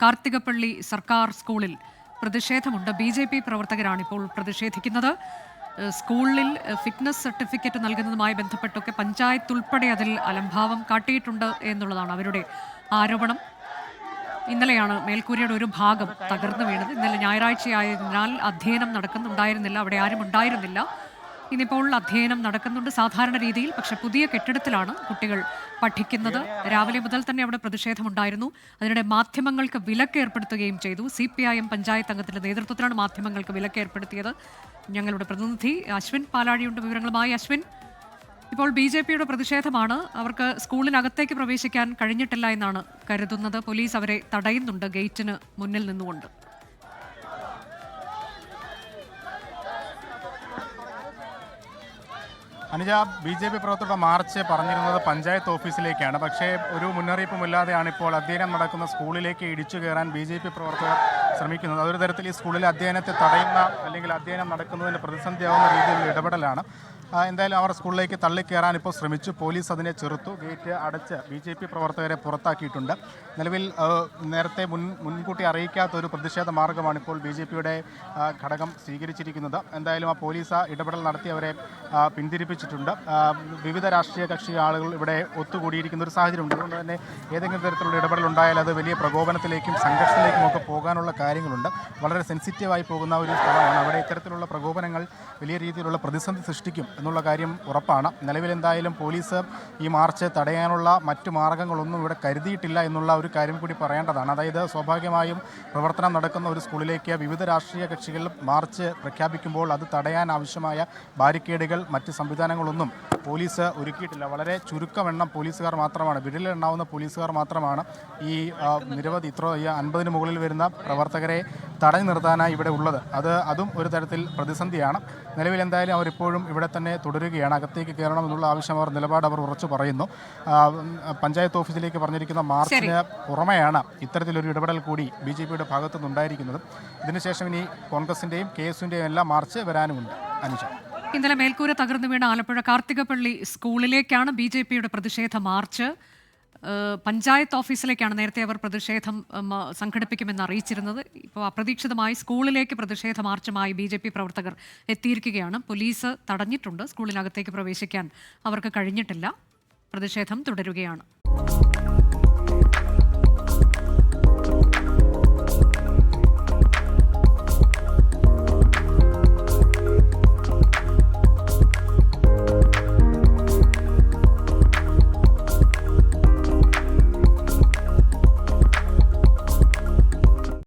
കാർത്തികപ്പള്ളി സർക്കാർ സ്കൂളിൽ പ്രതിഷേധമുണ്ട്. BJP പ്രവർത്തകരാണ് ഇപ്പോൾ പ്രതിഷേധിക്കുന്നത്. സ്കൂളിൽ ഫിറ്റ്നസ് സർട്ടിഫിക്കറ്റ് നൽകുന്നതുമായി ബന്ധപ്പെട്ടൊക്കെ പഞ്ചായത്ത് ഉൾപ്പെടെ അതിൽ അലംഭാവം കാട്ടിയിട്ടുണ്ട് എന്നുള്ളതാണ് അവരുടെ ആരോപണം. ഇന്നലെയാണ് മേൽക്കൂരയുടെ ഒരു ഭാഗം തകർന്നു വീണത്. ഇന്നലെ ഞായറാഴ്ചയായതിനാൽ അധ്യയനം നടക്കുന്നുണ്ടായിരുന്നില്ല, അവിടെ ആരും ഉണ്ടായിരുന്നില്ല. ഇന്നിപ്പോൾ അധ്യയനം നടക്കുന്നുണ്ട് സാധാരണ രീതിയിൽ. പക്ഷെ പുതിയ കെട്ടിടത്തിലാണ് കുട്ടികൾ പഠിക്കുന്നത്. രാവിലെ മുതൽ തന്നെ അവിടെ പ്രതിഷേധമുണ്ടായിരുന്നു. അതിനിടെ മാധ്യമങ്ങൾക്ക് വിലക്ക് ഏർപ്പെടുത്തുകയും ചെയ്തു. CPIM പഞ്ചായത്ത് അംഗത്തിന്റെ നേതൃത്വത്തിലാണ് മാധ്യമങ്ങൾക്ക് വിലക്ക് ഏർപ്പെടുത്തിയത്. ഞങ്ങളുടെ പ്രതിനിധി അശ്വിൻ പാലാഴിയുണ്ട് വിവരങ്ങളുമായി. അശ്വിൻ, ഇപ്പോൾ BJPയുടെ പ്രതിഷേധമാണ്. അവർക്ക് സ്കൂളിനകത്തേക്ക് പ്രവേശിക്കാൻ കഴിഞ്ഞിട്ടില്ല എന്നാണ് കരുതുന്നത്. പോലീസ് അവരെ തടയുന്നുണ്ട് ഗേറ്റിന് മുന്നിൽ നിന്നുകൊണ്ട്. അനുജ, BJP പ്രവർത്തകരുടെ മാർച്ച് പറഞ്ഞിരുന്നത് പഞ്ചായത്ത് ഓഫീസിലേക്കാണ്. പക്ഷേ ഒരു മുന്നറിയിപ്പുമില്ലാതെയാണ് ഇപ്പോൾ അധ്യയനം നടക്കുന്ന സ്കൂളിലേക്ക് ഇടിച്ചു കയറാൻ BJP പ്രവർത്തകർ ശ്രമിക്കുന്നത്. അതൊരു തരത്തിൽ ഈ സ്കൂളിലെ അധ്യയനത്തെ തടയുന്ന അല്ലെങ്കിൽ അധ്യയനം നടക്കുന്നതിന് പ്രതിസന്ധിയാവുന്ന രീതിയിലുള്ള ഇടപെടലാണ്. എന്തായാലും അവർ സ്കൂളിലേക്ക് തള്ളിക്കയറാൻ ഇപ്പോൾ ശ്രമിച്ചു. പോലീസ് അതിനെ ചെറുത്തു. ഗേറ്റ് അടച്ച് BJP പ്രവർത്തകരെ പുറത്താക്കിയിട്ടുണ്ട്. നിലവിൽ നേരത്തെ മുൻകൂട്ടി അറിയിക്കാത്ത ഒരു പ്രതിഷേധ മാർഗമാണ് ഇപ്പോൾ BJPയുടെ ഘടകം സ്വീകരിച്ചിരിക്കുന്നത്. എന്തായാലും ആ പോലീസ് ഇടപെടൽ നടത്തി അവരെ പിന്തിരിപ്പിച്ചിട്ടുണ്ട്. വിവിധ രാഷ്ട്രീയ കക്ഷി ആളുകൾ ഇവിടെ ഒത്തുകൂടിയിരിക്കുന്ന ഒരു സാഹചര്യമുണ്ട്. അതുകൊണ്ട് തന്നെ ഏതെങ്കിലും തരത്തിലുള്ള ഇടപെടൽ ഉണ്ടായാൽ അത് വലിയ പ്രകോപനത്തിലേക്കും സംഘർഷത്തിലേക്കും ഒക്കെ പോകാനുള്ള കാര്യങ്ങളുണ്ട്. വളരെ സെൻസിറ്റീവായി പോകുന്ന ഒരു സ്ഥലമാണ്. അവിടെ ഇത്തരത്തിലുള്ള പ്രകോപനങ്ങൾ വലിയ രീതിയിലുള്ള പ്രതിസന്ധി സൃഷ്ടിക്കും എന്നുള്ള കാര്യം ഉറപ്പാണ്. നിലവിൽ എന്തായാലും പോലീസ് ഈ മാർച്ച് തടയാനുള്ള മറ്റു മാർഗങ്ങളൊന്നും ഇവിടെ കരുതിയിട്ടില്ല എന്നുള്ള ഒരു കാര്യം കൂടി പറയേണ്ടതാണ്. അതായത് സ്വാഭാവികമായും പ്രവർത്തനം നടക്കുന്ന ഒരു സ്കൂളിലേക്ക് വിവിധ രാഷ്ട്രീയ കക്ഷികൾ മാർച്ച് പ്രഖ്യാപിക്കുമ്പോൾ അത് തടയാൻ ആവശ്യമായ ബാരിക്കേഡുകൾ മറ്റ് സംവിധാനങ്ങളൊന്നും പോലീസ് ഒരുക്കിയിട്ടില്ല. വളരെ ചുരുക്കമെണ്ണം പോലീസുകാർ മാത്രമാണ്, വിരലിലെണ്ണാവുന്ന പോലീസുകാർ മാത്രമാണ് ഈ നിരവധി 50-ന് മുകളിൽ വരുന്ന പ്രവർത്തകരെ തടഞ്ഞു നിർത്താനായി ഇവിടെ ഉള്ളത്. അതും ഒരു തരത്തിൽ പ്രതിസന്ധിയാണ്. നിലവിൽ എന്തായാലും അവരിപ്പോഴും ഇവിടെ തന്നെ തുടരുകയാണ്. അകത്തേക്ക് കയറണം എന്നുള്ള ആവശ്യം നിലപാട് അവർ ഉറച്ചു പറയുന്നു. പഞ്ചായത്ത് ഓഫീസിലേക്ക് പറഞ്ഞിരിക്കുന്ന മാർച്ചിന് പുറമെയാണ് ഇത്തരത്തിലൊരു ഇടപെടൽ കൂടി BJPയുടെ ഭാഗത്തു നിന്നുണ്ടായിരിക്കുന്നത്. ഇതിനുശേഷം ഇനി കോൺഗ്രസിൻ്റെയും KS-യുടെയും എല്ലാം മാർച്ച് വരാനുമുണ്ട്. അനുജ, ഇന്നലെ മേൽക്കൂര തകർന്നു വീണ ആലപ്പുഴ കാർത്തികപ്പള്ളി സ്കൂളിലേക്കാണ് BJPയുടെ പ്രതിഷേധ മാർച്ച്. പഞ്ചായത്ത് ഓഫീസിലേക്കാണ് നേരത്തെ അവർ പ്രതിഷേധം സംഘടിപ്പിക്കുമെന്ന് അറിയിച്ചിരുന്നത്. ഇപ്പോൾ അപ്രതീക്ഷിതമായി സ്കൂളിലേക്ക് പ്രതിഷേധ മാർച്ചുമായി BJP പ്രവർത്തകർ എത്തിയിരിക്കുകയാണ്. പോലീസ് തടഞ്ഞിട്ടുണ്ട്. സ്കൂളിനകത്തേക്ക് പ്രവേശിക്കാൻ അവർക്ക് കഴിഞ്ഞിട്ടില്ല. പ്രതിഷേധം തുടരുകയാണ്.